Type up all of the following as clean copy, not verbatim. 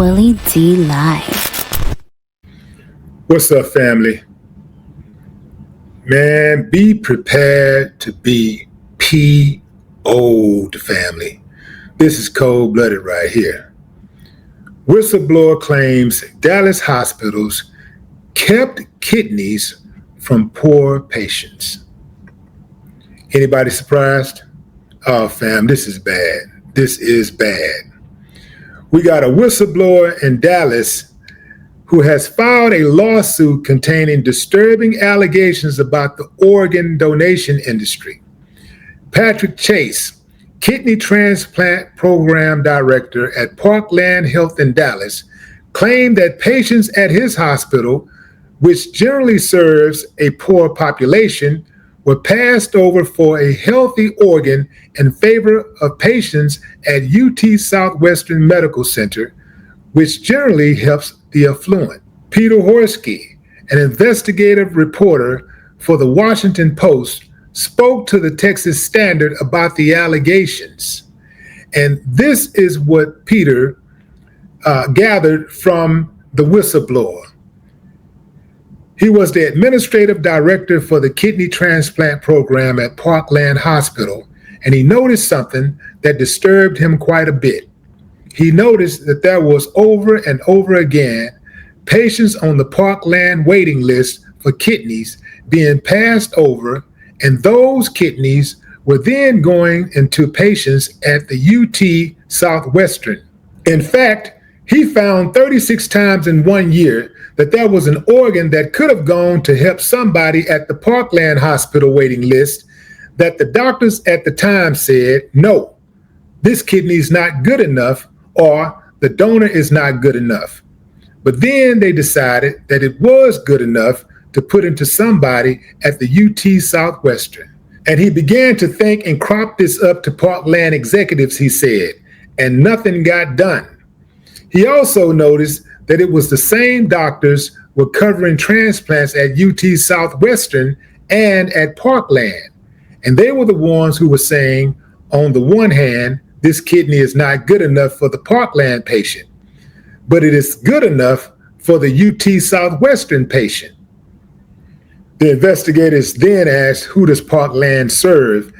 Willie D Live. What's up, family? Man, be prepared to be P.O.'d, family. This is cold-blooded right here. Whistleblower claims Dallas hospitals kept kidneys from poor patients. Anybody surprised? Oh, fam, this is bad. This is bad. We got a whistleblower in Dallas who has filed a lawsuit containing disturbing allegations about the organ donation industry. Patrick Chase, kidney transplant program director at Parkland Health in Dallas, claimed that patients at his hospital, which generally serves a poor population, were passed over for a healthy organ in favor of patients at UT Southwestern Medical Center, which generally helps the affluent. Peter Horsky, an investigative reporter for the Washington Post, spoke to the Texas Standard about the allegations. And this is what Peter gathered from the whistleblower. He was the administrative director for the kidney transplant program at Parkland Hospital, and he noticed something that disturbed him quite a bit. He noticed that there was over and over again patients on the Parkland waiting list for kidneys being passed over, and those kidneys were then going into patients at the UT Southwestern. In fact, he found 36 times in 1 year that there was an organ that could have gone to help somebody at the Parkland Hospital waiting list that the doctors at the time said, no, this kidney is not good enough, or the donor is not good enough. But then they decided that it was good enough to put into somebody at the UT Southwestern. And he began to think and crop this up to Parkland executives, he said, and nothing got done. He also noticed that it was the same doctors were covering transplants at UT Southwestern and at Parkland. And they were the ones who were saying, on the one hand, this kidney is not good enough for the Parkland patient, but it is good enough for the UT Southwestern patient. The investigators then asked, who does Parkland serve?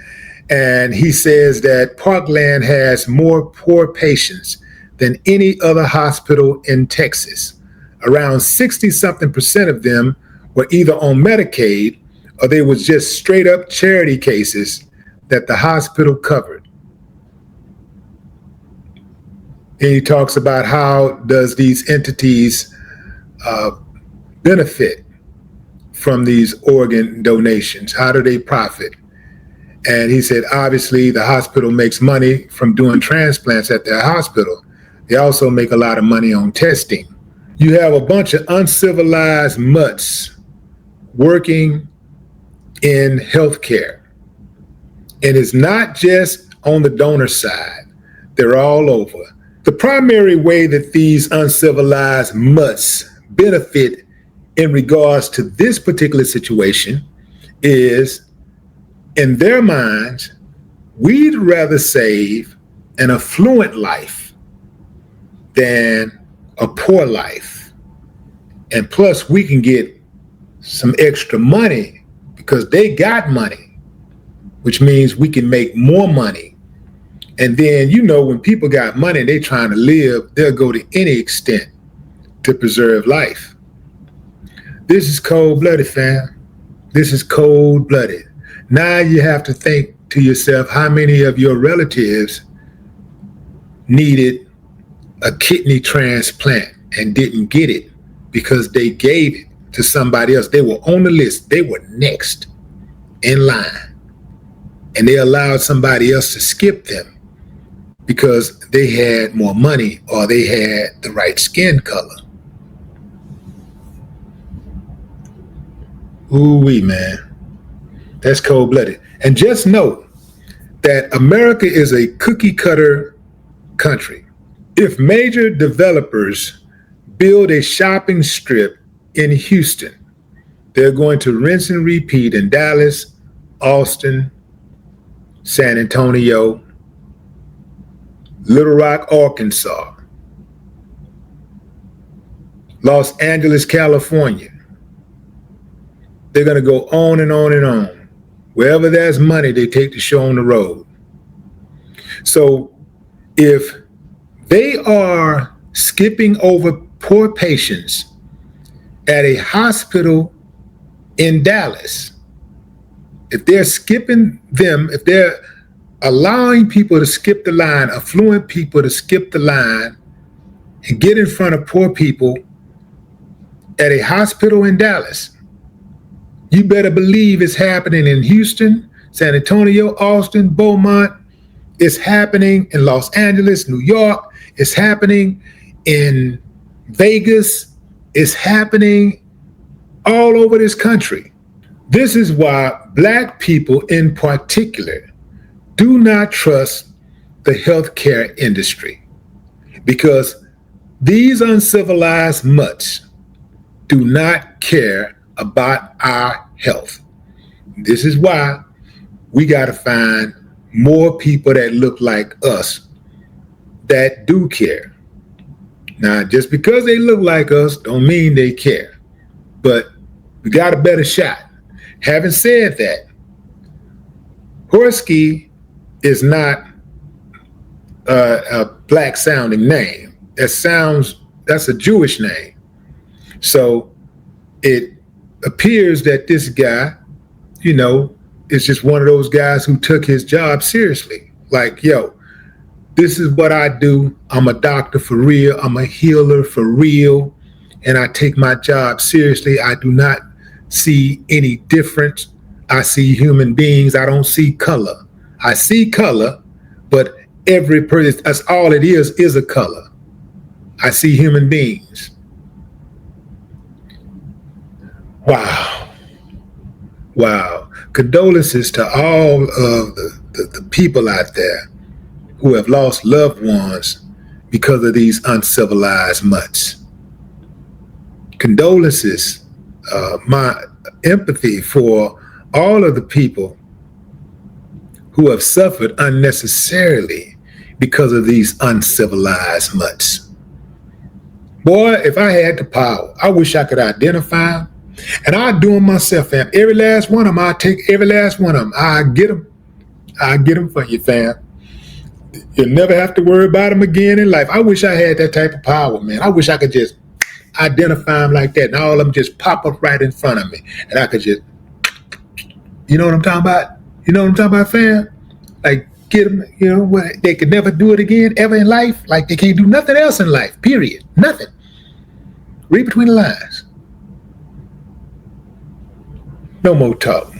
And he says that Parkland has more poor patients than any other hospital in Texas. Around 60-something% of them were either on Medicaid or they was just straight up charity cases that the hospital covered. And he talks about how does these entities benefit from these organ donations? How do they profit? And he said, obviously, the hospital makes money from doing transplants at their hospital. They also make a lot of money on testing. You have a bunch of uncivilized mutts working in healthcare. And it's not just on the donor side. They're all over. The primary way that these uncivilized mutts benefit in regards to this particular situation is, in their minds, we'd rather save an affluent life than a poor life. And plus, we can get some extra money because they got money, which means we can make more money. And then, when people got money, they trying to live, they'll go to any extent to preserve life. This is cold-blooded, fam. This is cold-blooded. Now you have to think to yourself how many of your relatives needed a kidney transplant and didn't get it because they gave it to somebody else. They were on the list. They were next in line. And they allowed somebody else to skip them because they had more money or they had the right skin color. Ooh-wee, man. That's cold-blooded. And just know that America is a cookie-cutter country. If major developers build a shopping strip in Houston, they're going to rinse and repeat in Dallas, Austin, San Antonio, Little Rock, Arkansas, Los Angeles, California. They're going to go on and on and on. Wherever there's money, they take the show on the road. So if they are skipping over poor patients at a hospital in Dallas, if they're skipping them, if they're allowing people to skip the line, affluent people to skip the line and get in front of poor people at a hospital in Dallas, you better believe it's happening in Houston, San Antonio, Austin, Beaumont. It's happening in Los Angeles, New York. It's happening in Vegas. It's happening all over this country. This is why Black people in particular do not trust the healthcare industry, because these uncivilized mutts do not care about our health. This is why we got to find more people that look like us that do care. Now, just because they look like us don't mean they care, but we got a better shot. Having said that, Horsky is not a Black sounding name. That's a Jewish name. So it appears that this guy, is just one of those guys who took his job seriously. Like, yo, this is what I do. I'm a doctor for real. I'm a healer for real. And I take my job seriously. I do not see any difference. I see human beings. I don't see color. I see color, but every person, that's all it is a color. I see human beings. Wow. Condolences to all of the people out there who have lost loved ones because of these uncivilized mutts. Condolences, my empathy for all of the people who have suffered unnecessarily because of these uncivilized mutts. Boy, if I had the power, I wish I could identify them. And I'd do them myself, fam. Every last one of them, I'd take every last one of them. I'd get them for you, fam. You'll never have to worry about them again in life. I wish I had that type of power, man. I wish I could just identify them like that, and all of them just pop up right in front of me. And I could just, you know what I'm talking about? You know what I'm talking about, fam? Like, get them, they could never do it again, ever in life. Like, they can't do nothing else in life, period. Nothing. Read between the lines. No more talk.